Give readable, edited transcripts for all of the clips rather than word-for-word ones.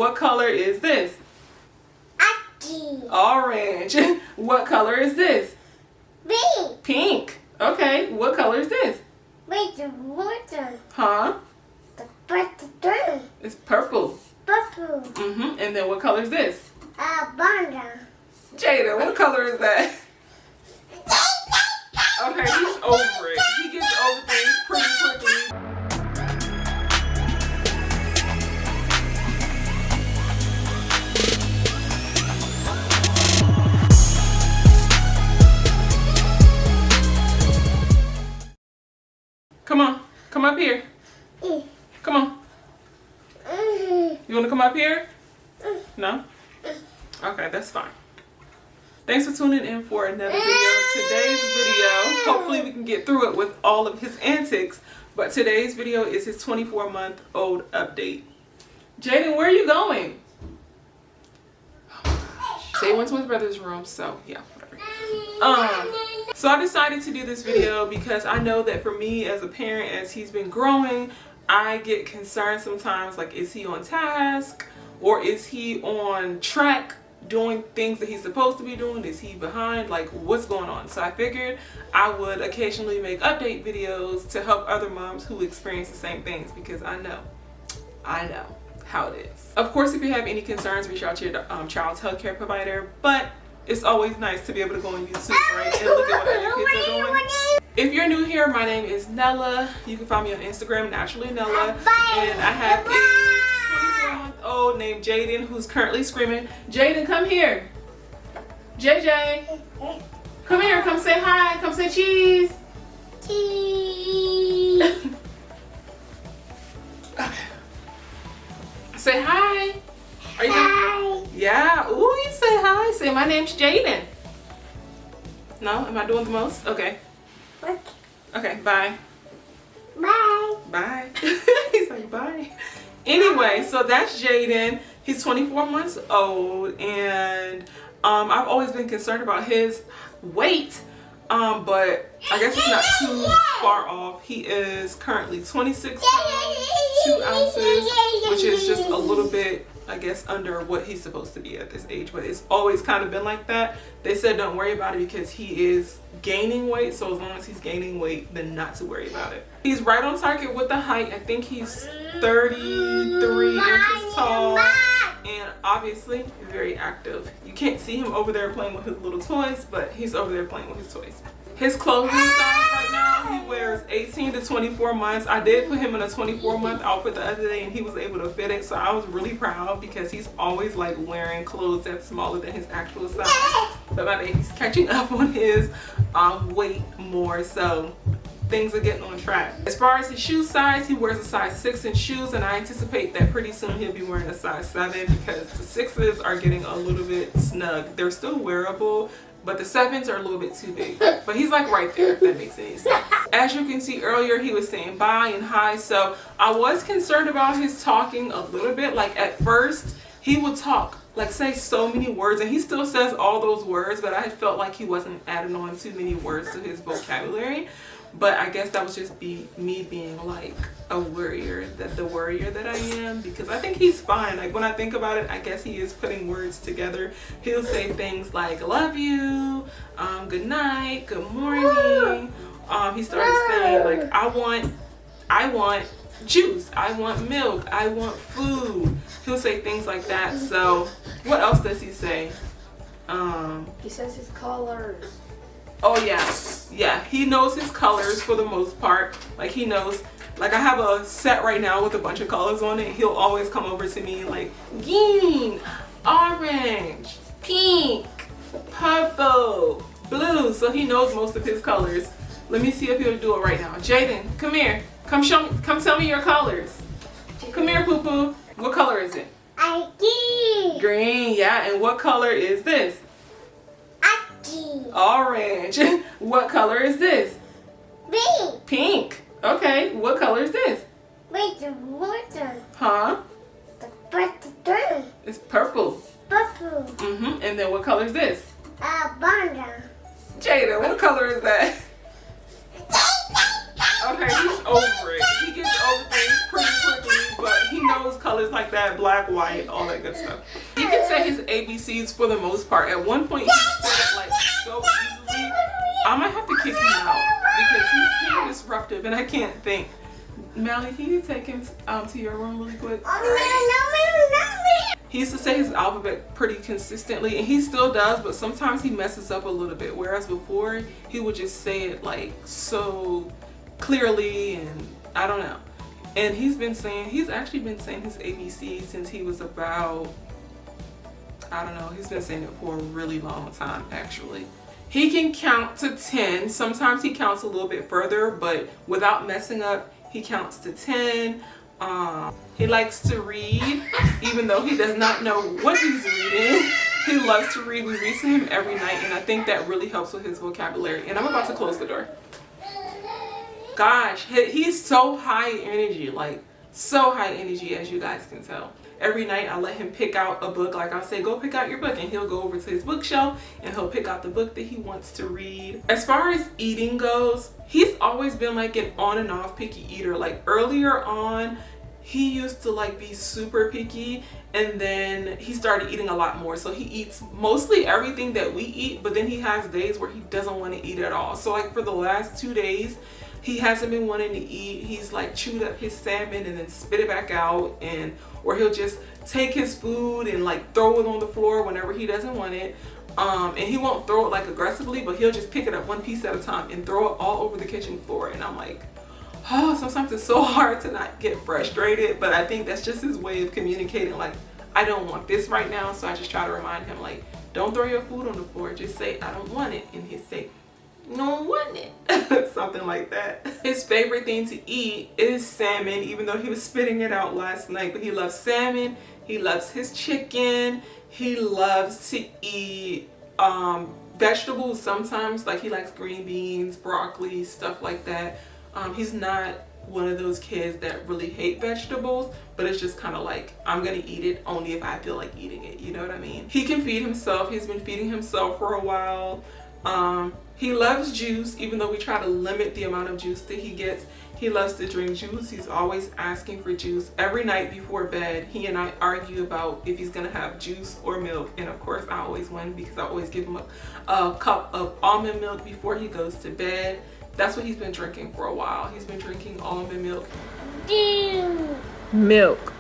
what color is this? Orange. What color is this? Pink. Pink. Okay, what color is this? Wait, the water. Huh? The water. It's purple. Purple. And then what color is this? Banda. Jaden, what color is that? Okay, he's over it. He gets over things pretty quickly. Come on, come up here. Come on. You want to come up here? No? Okay, that's fine. Thanks for tuning in for another video. Today's video, hopefully we can get through it with all of his antics, but today's video is his 24-month-old update. Jaden, where are you going? So he went to his brother's room, so yeah, whatever. So I decided to do this video because I know that for me as a parent, as he's been growing, I get concerned sometimes, like, is he on task or is he on track doing things that he's supposed to be doing? Is he behind? Like, what's going on? So I figured I would occasionally make update videos to help other moms who experience the same things, because I know how it is. Of course, if you have any concerns, reach out to your child's healthcare provider, but it's always nice to be able to go on YouTube, right, and look at what other kids are doing. If you're new here, my name is Nella. You can find me on Instagram, Naturally Nella, and I have a 24-month-old named Jaden who's currently screaming. Jaden, come here. JJ, come here. Come say hi. Come say cheese. Cheese. Okay. Say hi. Are you Hi. Yeah. Ooh, you say hi. Say my name's Jaden. No? Am I doing the most? Okay. Okay, bye. Bye. Bye. He's like, bye. Anyway, so that's Jaden. He's 24 months old, and I've always been concerned about his weight, but I guess it's not too far off. He is currently 26 pounds, 2 ounces, which is just a little bit, I guess, under what he's supposed to be at this age, but it's always kind of been like that. They said don't worry about it because he is gaining weight, so as long as he's gaining weight, then not to worry about it. He's right on target with the height. I think he's 33 inches tall, and obviously very active. You can't see him over there playing with his little toys, but he's over there playing with his toys. His clothing size right now, he wears 18 to 24 months. I did put him in a 24-month outfit the other day and he was able to fit it, so I was really proud because he's always like wearing clothes that's smaller than his actual size. But my baby's catching up on his weight more, so things are getting on track. As far as his shoe size, he wears a size 6 in shoes, and I anticipate that pretty soon he'll be wearing a size 7 because the 6s are getting a little bit snug. They're still wearable, but the 7s are a little bit too big. But he's like right there, if that makes any sense. As you can see earlier, he was saying bye and hi, so I was concerned about his talking a little bit. Like at first, he would talk, like say so many words, and he still says all those words, but I felt like he wasn't adding on too many words to his vocabulary. But I guess that was just me being like a worrier, the worrier that I am, because I think he's fine. Like when I think about it, I guess he is putting words together. He'll say things like love you, good night, good morning. He started saying like I want juice, I want milk, I want food. He'll say things like that. So what else does he say? He says his colors. Oh yeah, he knows his colors for the most part. Like he knows, like I have a set right now with a bunch of colors on it. He'll always come over to me like green, orange, pink, purple, blue. So he knows most of his colors. Let me see if he'll do it right now. Jaden, come here. Come tell me your colors. Come here, Poo Poo. What color is it? Green, yeah. And what color is this? Orange. What color is this? Pink. Pink. Okay. What color is this? Wait, the water. Huh? The water. It's purple. Purple. And then what color is this? Banda. Jaden, what color is that? Okay, he's over it. He gets over things pretty quickly, but he knows colors like like that, black, white, all that good stuff. He can say his ABCs for the most part. At one point, he said it like so easily. I might have to kick him out because he's being disruptive and I can't think. Mally, can you take him to your room really quick? He used to say his alphabet pretty consistently, and he still does, but sometimes he messes up a little bit. Whereas before, he would just say it like so clearly, and I don't know. And he's actually been saying his ABC since he was about, I don't know, he's been saying it for a really long time actually. He can count to 10. Sometimes he counts a little bit further, but without messing up, he counts to 10. He likes to read, even though he does not know what he's reading. He loves to read. We read to him every night, and I think that really helps with his vocabulary. And I'm about to close the door. Gosh, he's so high energy, like so high energy, as you guys can tell. Every night I let him pick out a book. Like I'll say, go pick out your book, and he'll go over to his bookshelf and he'll pick out the book that he wants to read. As far as eating goes, he's always been like an on and off picky eater. Like earlier on, he used to like be super picky, and then he started eating a lot more. So he eats mostly everything that we eat, but then he has days where he doesn't want to eat at all. So like for the last 2 days, he hasn't been wanting to eat. He's like chewed up his salmon and then spit it back out, or he'll just take his food and like throw it on the floor whenever he doesn't want it. And he won't throw it like aggressively, but he'll just pick it up one piece at a time and throw it all over the kitchen floor. And I'm like, oh, sometimes it's so hard to not get frustrated, but I think that's just his way of communicating, like, I don't want this right now. So I just try to remind him, like, don't throw your food on the floor, just say I don't want it, and he'll say, no want it. Something like that. His favorite thing to eat is salmon, even though he was spitting it out last night. But he loves salmon, he loves his chicken, he loves to eat vegetables sometimes. Like he likes green beans, broccoli, stuff like that. He's not one of those kids that really hate vegetables, but it's just kind of like, I'm gonna eat it only if I feel like eating it, you know what I mean? He can feed himself. He's been feeding himself for a while. He loves juice, even though we try to limit the amount of juice that he gets. He loves to drink juice. He's always asking for juice. Every night before bed, he and I argue about if he's gonna have juice or milk, and of course I always win because I always give him a cup of almond milk before he goes to bed. That's what he's been drinking for a while. He's been drinking almond milk. Milk.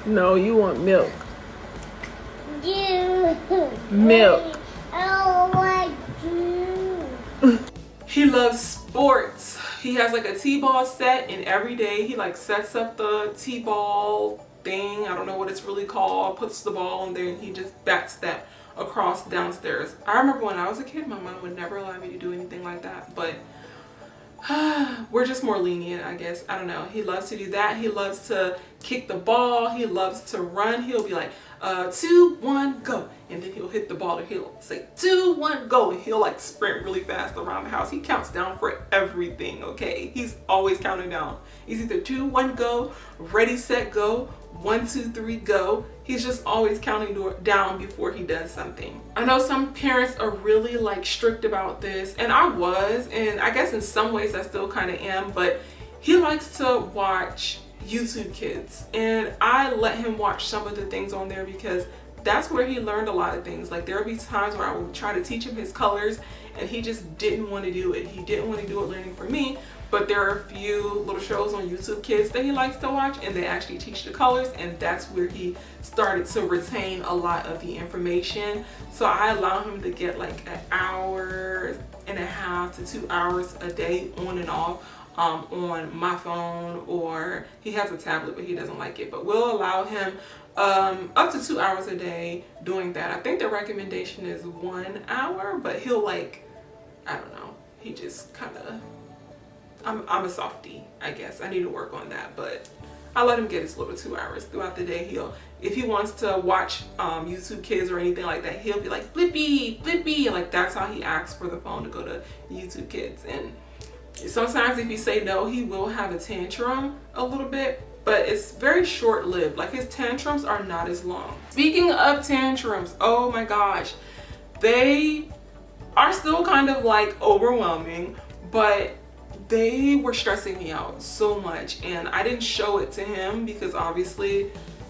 No, you want milk. Milk. He loves sports. He has like a t-ball set, and every day he like sets up the t-ball thing. I don't know what it's really called. Puts the ball in there and he just bats that across downstairs. I remember when I was a kid, my mom would never allow me to do anything like that, but we're just more lenient, I guess. I don't know. He loves to do that. He loves to kick the ball. He loves to run. He'll be like, 2, 1, go. And then he'll hit the ball and he'll say 2, 1, go. And he'll like sprint really fast around the house. He counts down for everything, okay? He's always counting down. He's either 2, 1, go, ready, set, go, 1, 2, 3, go. He's just always counting down before he does something. I know some parents are really like strict about this, and I was, and I guess in some ways I still kind of am, but he likes to watch YouTube Kids, and I let him watch some of the things on there because that's where he learned a lot of things. Like there would be times where I would try to teach him his colors and he just didn't want to do it. He didn't want to do it learning for me, but there are a few little shows on YouTube Kids that he likes to watch, and they actually teach the colors, and that's where he started to retain a lot of the information. So I allow him to get like 1.5 hours to 2 hours a day on and off on my phone, or he has a tablet but he doesn't like it, but we'll allow him up to 2 hours a day doing that. I think the recommendation is 1 hour, but he'll like, I don't know, he just kind of, I'm a softie, I guess. I need to work on that, but I let him get his little 2 hours throughout the day. If he wants to watch YouTube Kids or anything like that, he'll be like, Flippy, Flippy, and like that's how he asks for the phone to go to YouTube Kids. And sometimes if you say no, he will have a tantrum a little bit, but it's very short-lived. Like his tantrums are not as long. Speaking of tantrums, oh my gosh, they are still kind of like overwhelming, but they were stressing me out so much, and I didn't show it to him because obviously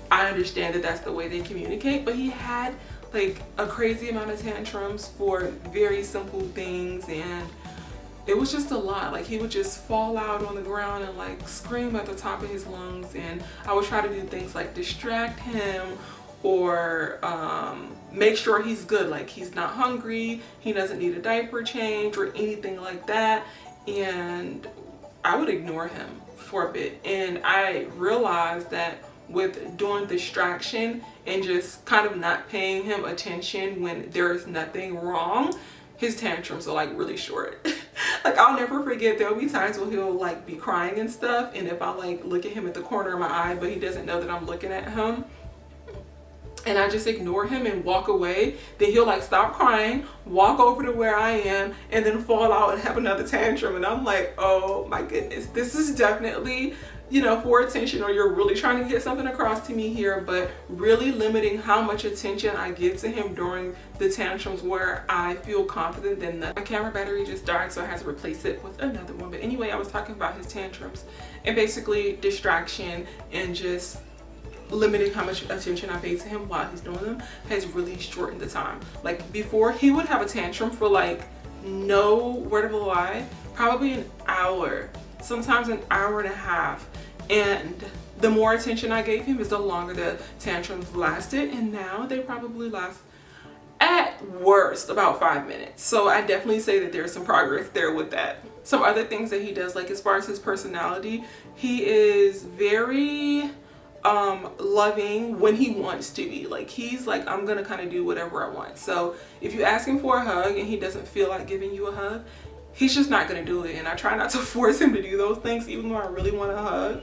I understand that that's the way they communicate, but he had like a crazy amount of tantrums for very simple things, and it was just a lot. Like he would just fall out on the ground and like scream at the top of his lungs, and I would try to do things like distract him or make sure he's good, like he's not hungry, he doesn't need a diaper change or anything like that, and I would ignore him for a bit. And I realized that with doing distraction and just kind of not paying him attention when there's nothing wrong, his tantrums are like really short. Like I'll never forget, there'll be times when he'll like be crying and stuff, and if I like look at him at the corner of my eye but he doesn't know that I'm looking at him and I just ignore him and walk away, then he'll like stop crying, walk over to where I am, and then fall out and have another tantrum. And I'm like, oh my goodness, this is definitely, you know, for attention, or you're really trying to get something across to me here, but really limiting how much attention I give to him during the tantrums where I feel confident that my camera battery just died, so I had to replace it with another one. But anyway, I was talking about his tantrums and basically distraction and just limiting how much attention I pay to him while he's doing them has really shortened the time. Like before, he would have a tantrum for like, no word of a lie, probably an hour, sometimes an hour and a half. And the more attention I gave him is the longer the tantrums lasted, and now they probably last at worst about 5 minutes. So I definitely say that there's some progress there with that. Some other things that he does, like as far as his personality, he is very loving when he wants to be. Like he's like, I'm gonna kind of do whatever I want. So if you ask him for a hug and he doesn't feel like giving you a hug, he's just not gonna do it. And I try not to force him to do those things, even though I really want a hug.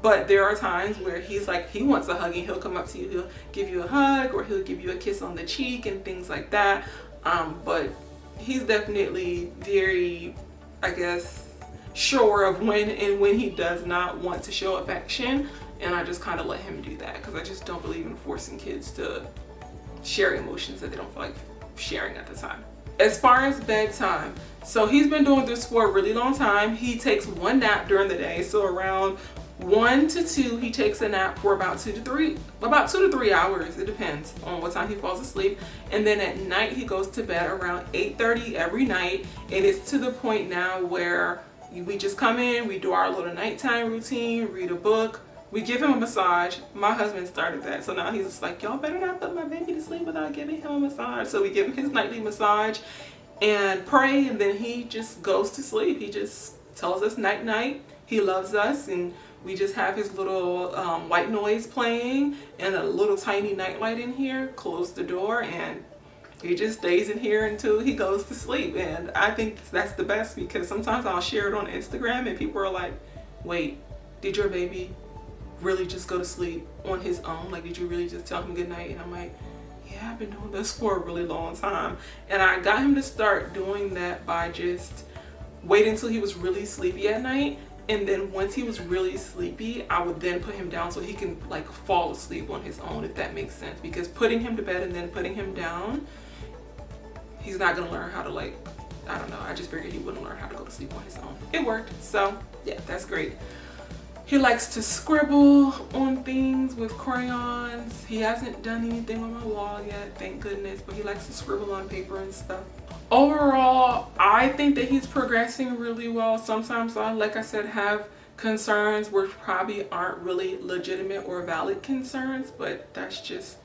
But there are times where he's like, he wants a hug and he'll come up to you, he'll give you a hug, or he'll give you a kiss on the cheek and things like that. But he's definitely very, I guess, sure of when and when he does not want to show affection. And I just kind of let him do that because I just don't believe in forcing kids to share emotions that they don't feel like sharing at the time. As far as bedtime, so he's been doing this for a really long time. He takes one nap during the day, so around 1 to 2 he takes a nap for about 2 to 3 hours. It depends on what time he falls asleep. And then at night he goes to bed around 8:30 every night, and it's to the point now where we just come in, we do our little nighttime routine, read a book, we give him a massage. My husband started that, so now he's just like, y'all better not put my baby to sleep without giving him a massage. So we give him his nightly massage and pray, and then he just goes to sleep. He just tells us night night. He loves us, and we just have his little white noise playing and a little tiny nightlight in here. Close the door, and he just stays in here until he goes to sleep. And I think that's the best, because sometimes I'll share it on Instagram and people are like, wait, did your baby really just go to sleep on his own? Like, did you really just tell him good night? And I'm like, yeah, I've been doing this for a really long time. And I got him to start doing that by just waiting until he was really sleepy at night, and then once he was really sleepy, I would then put him down so he can like fall asleep on his own, if that makes sense. Because putting him to bed and then putting him down, he's not gonna learn how to, like, I don't know, I just figured he wouldn't learn how to go to sleep on his own. It worked, so yeah, that's great. He likes to scribble on things with crayons. He hasn't done anything on my wall yet, thank goodness, but he likes to scribble on paper and stuff. Overall, I think that he's progressing really well. Sometimes I, like I said, have concerns which probably aren't really legitimate or valid concerns, but that's just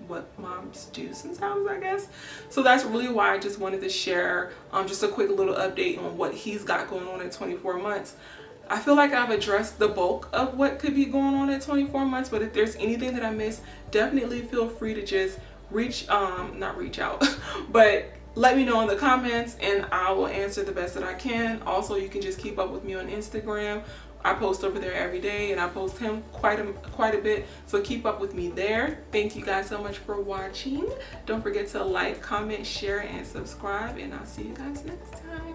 what moms do sometimes, I guess. So that's really why I just wanted to share just a quick little update on what he's got going on at 24 months. I feel like I've addressed the bulk of what could be going on at 24 months, but if there's anything that I missed, definitely feel free to just not reach out, but let me know in the comments and I will answer the best that I can. Also, you can just keep up with me on Instagram. I post over there every day, and I post him quite a bit, so keep up with me there. Thank you guys so much for watching. Don't forget to like, comment, share, and subscribe, and I'll see you guys next time.